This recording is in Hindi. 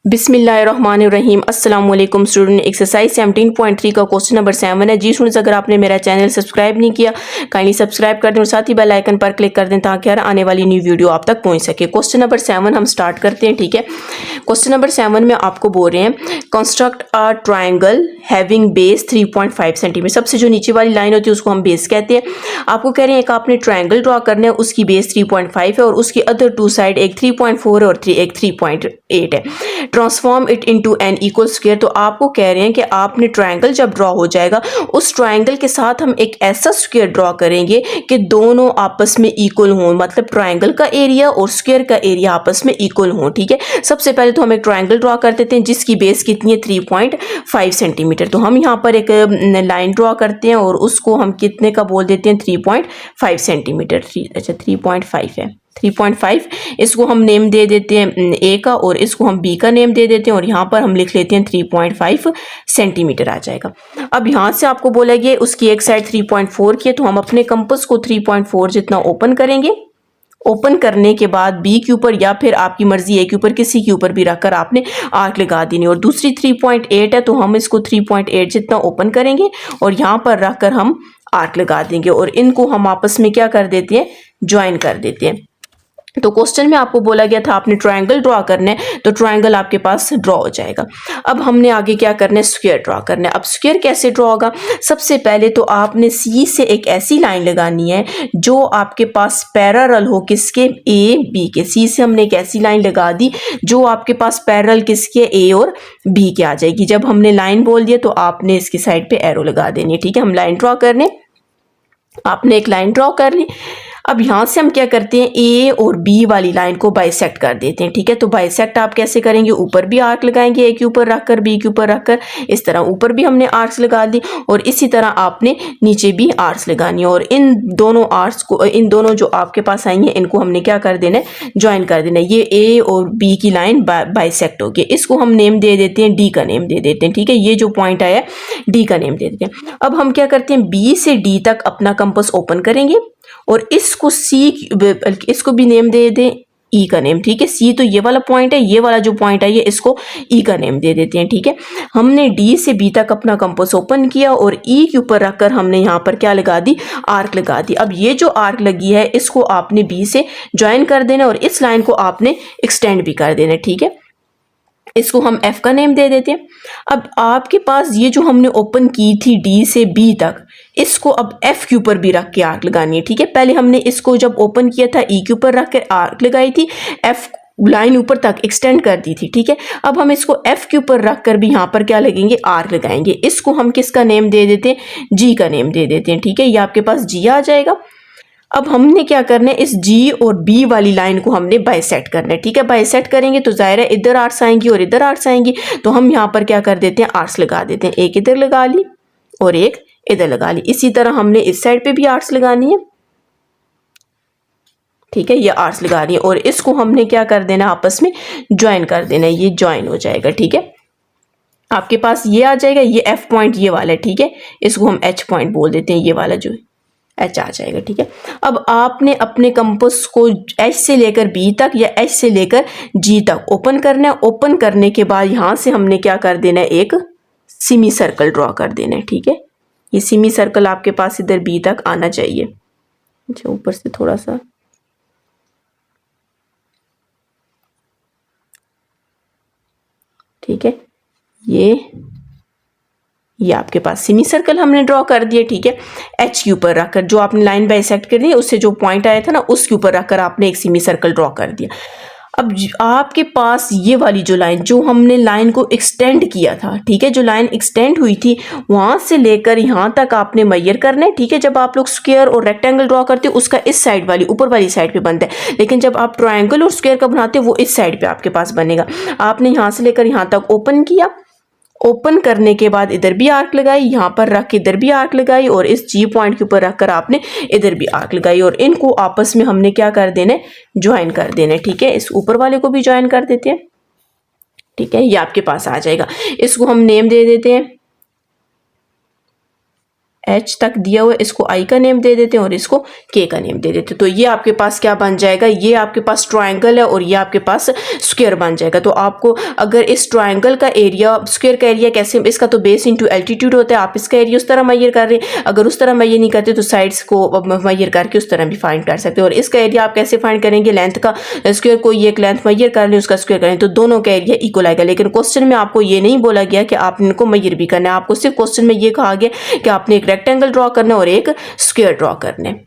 बिस्मिल्लाहिर्रहमानिर्रहीम। अस्सलाम वालेकुम स्टूडेंट। एक्सरसाइज 17.3 का क्वेश्चन नंबर 7 है। जी स्टूडेंट्स, अगर आपने मेरा चैनल सब्सक्राइब नहीं किया काइंडली सब्सक्राइब कर दें और साथ ही बेल आइकन पर क्लिक कर दें ताकि हर आने वाली न्यू वीडियो आप तक पहुंच सके। क्वेश्चन नंबर 7 हम स्टार्ट करते हैं। ठीक है, क्वेश्चन नंबर 7 में आपको बोल रहे हैं construct a triangle having base 3.5 centimetre. सबसे जो नीचे वाली लाइन होती है उसको हम बेस कहते हैं। आपको कह रहे हैं एक आपने ट्राइंगल ड्रॉ करना है, उसकी बेस 3.5 है और उसकी अदर टू साइड एक 3.4 और एक 3.8 है। Transform it into an equal square. तो आपको कह रहे हैं कि आपने ट्राइंगल जब ड्रॉ हो जाएगा उस ट्राइंगल के साथ हम एक ऐसा स्क्वायर ड्रॉ करेंगे कि दोनों आपस में इक्वल हों, मतलब ट्राइंगल का एरिया और स्क्वायर का एरिया आपस में इक्वल हों। ठीक है, सबसे पहले तो हम एक ट्राइंगल ड्रॉ कर देते हैं जिसकी बेस कितनी है 3.5 सेंटीमीटर। तो हम यहाँ पर एक लाइन ड्रॉ करते हैं और उसको हम कितने का बोल देते हैं 3.5 सेंटीमीटर। अच्छा 3.5 है, 3.5 इसको हम नेम दे देते हैं ए का और इसको हम बी का नेम दे देते हैं और यहाँ पर हम लिख लेते हैं 3.5 सेंटीमीटर आ जाएगा। अब यहाँ से आपको बोला गया उसकी एक साइड 3.4 की है, तो हम अपने कंपास को 3.4 जितना ओपन करेंगे। ओपन करने के बाद बी के ऊपर या फिर आपकी मर्जी ए के ऊपर किसी के ऊपर भी रखकर आपने आर्क लगा देनी। और दूसरी 3.8 है तो हम इसको 3.8 जितना ओपन करेंगे और यहाँ पर रखकर हम आर्क लगा देंगे और इनको हम आपस में क्या कर देते हैं, ज्वाइन कर देते हैं। तो क्वेश्चन में आपको बोला गया था आपने ट्रायंगल ड्रॉ करना है, तो ट्रायंगल आपके पास ड्रॉ हो जाएगा। अब हमने आगे क्या करना है, स्क्वायर ड्रॉ करना है। अब स्क्वायर कैसे ड्रॉ होगा, सबसे पहले तो आपने सी से एक ऐसी लाइन लगानी है जो आपके पास पैरेलल हो, किसके, ए बी के। सी से हमने एक ऐसी लाइन लगा दी जो आपके पास पैरेलल किसके, ए और बी के आ जाएगी। जब हमने लाइन बोल दिया तो आपने इसकी साइड पे एरो लगा देनी है। ठीक है, हम लाइन ड्रॉ करने, आपने एक लाइन ड्रॉ कर ली। अब यहाँ से हम क्या करते हैं, ए और बी वाली लाइन को बाइसेक्ट कर देते हैं। ठीक है, तो बाइसेक्ट आप कैसे करेंगे, ऊपर भी आर्क लगाएंगे ए के ऊपर रखकर, बी के ऊपर रखकर, इस तरह ऊपर भी हमने आर्क्स लगा दी और इसी तरह आपने नीचे भी आर्क्स लगानी है। और इन दोनों आर्क्स को, इन दोनों जो आपके पास आई हैं इनको हमने क्या कर देना है, ज्वाइन कर देना है। ये ए और बी की लाइन बाइसेक्ट होगी, इसको हम नेम दे देते हैं, डी का नेम दे देते हैं। ठीक है, ये जो पॉइंट आया डी का नेम दे देते हैं। अब हम क्या करते हैं, बी से डी तक अपना कंपास ओपन करेंगे और इसको सी, इसको भी नेम दे दें ई का नेम। ठीक है, सी तो ये वाला पॉइंट है, ये वाला जो पॉइंट है ये इसको ई का नेम दे देते हैं। ठीक है, हमने डी से बी तक अपना कंपास ओपन किया और ई के ऊपर रखकर हमने यहाँ पर क्या लगा दी, आर्क लगा दी। अब ये जो आर्क लगी है इसको आपने बी से ज्वाइन कर देना और इस लाइन को आपने एक्सटेंड भी कर देना। ठीक है, इसको हम एफ का नेम दे देते हैं। अब आपके पास ये जो हमने ओपन की थी डी से बी तक, इसको अब एफ के ऊपर भी रख के आर्क लगानी है। ठीक है, पहले हमने इसको जब ओपन किया था ई के ऊपर रख के आर्क लगाई थी, एफ लाइन ऊपर तक एक्सटेंड कर दी थी। ठीक है, अब हम इसको एफ के ऊपर रख कर भी यहाँ पर क्या लगेंगे, आर्क लगाएंगे। इसको हम किसका नेम दे देते हैं, जी का नेम दे देते हैं। ठीक है, ये आपके पास जी आ जाएगा। अब हमने क्या करना है, इस जी और बी वाली लाइन को हमने बाइसेक्ट करना है। ठीक है, बाइसेक्ट करेंगे तो जाहिर है इधर आर्ट्स आएंगी और इधर आर्ट्स आएंगी, तो हम यहाँ पर क्या कर देते हैं, आर्ट्स लगा देते हैं। एक इधर लगा ली और एक इधर लगा ली। इसी तरह हमने इस साइड पे भी आर्ट्स लगानी है। ठीक है, ये आर्ट्स लगा ली और इसको हमने क्या कर देना, आपस में ज्वाइन कर देना है। ये ज्वाइन हो जाएगा। ठीक है, आपके पास ये आ जाएगा, ये एफ पॉइंट ये वाला है। ठीक है, इसको हम एच पॉइंट बोल देते हैं, ये वाला जो एच आ जाएगा। ठीक है, अब आपने अपने कंपास को एच से लेकर बी तक या एच से लेकर जी तक ओपन करना है। ओपन करने के बाद यहाँ से हमने क्या कर देना है, एक सेमी सर्कल ड्रॉ कर देना है। ठीक है, ये सेमी सर्कल आपके पास इधर बी तक आना चाहिए। अच्छा, ऊपर से थोड़ा सा, ठीक है, ये आपके पास सेमी सर्कल हमने ड्रॉ कर दिया। ठीक है, एच के ऊपर रखकर जो आपने लाइन बाइसेक्ट करनी है उससे जो पॉइंट आया था ना उसके ऊपर रखकर आपने एक सेमी सर्कल ड्रॉ कर दिया। अब आपके पास ये वाली जो लाइन, जो हमने लाइन को एक्सटेंड किया था, ठीक है, जो लाइन एक्सटेंड हुई थी वहां से लेकर यहाँ तक आपने मेजर करना है। ठीक है, जब आप लोग स्क्वायर और रेक्टेंगल ड्रॉ करते हो उसका इस साइड वाली ऊपर वाली साइड पे बनता है, लेकिन जब आप ट्रायंगल और स्क्वायर का बनाते हो वो इस साइड पे आपके पास बनेगा। आपने यहाँ से लेकर यहाँ तक ओपन किया, ओपन करने के बाद इधर भी आर्क लगाई, यहाँ पर रख के इधर भी आर्क लगाई और इस जी पॉइंट के ऊपर रखकर आपने इधर भी आर्क लगाई और इनको आपस में हमने क्या कर देना है, ज्वाइन कर देना है। ठीक है, इस ऊपर वाले को भी ज्वाइन कर देते हैं। ठीक है, ये आपके पास आ जाएगा। इसको हम नेम दे देते हैं एच तक दिया हुआ है, इसको आई का नेम दे देते हैं और इसको के का नेम दे देते हैं। तो ये आपके पास क्या बन जाएगा, ये आपके पास ट्रायंगल है और ये आपके पास स्क्वायर बन जाएगा। तो आपको अगर इस ट्रायंगल का एरिया, स्क्वायर का एरिया कैसे, इसका तो बेस इंटू एल्टीट्यूड होता है, आप इसका एरिया उस तरह मैयर कर रहे हैं। अगर उस तरह मैयर नहीं करते तो साइड्स को मैयर करके उस तरह भी फाइंड कर सकते हैं। और इसका एरिया आप कैसे फाइंड करेंगे, लेंथ का स्क्वायर, कोई एक लेंथ मैयर कर लें उसका स्क्वायर करें तो दोनों का एरिया इक्वल आएगा। लेकिन क्वेश्चन में आपको ये नहीं बोला गया कि आप इनको मैयर भी करना है, आपको सिर्फ क्वेश्चन में ये कहा गया कि आपने एक रेक्टेंगल ड्रॉ करना है और एक स्क्वायर ड्रॉ करना है।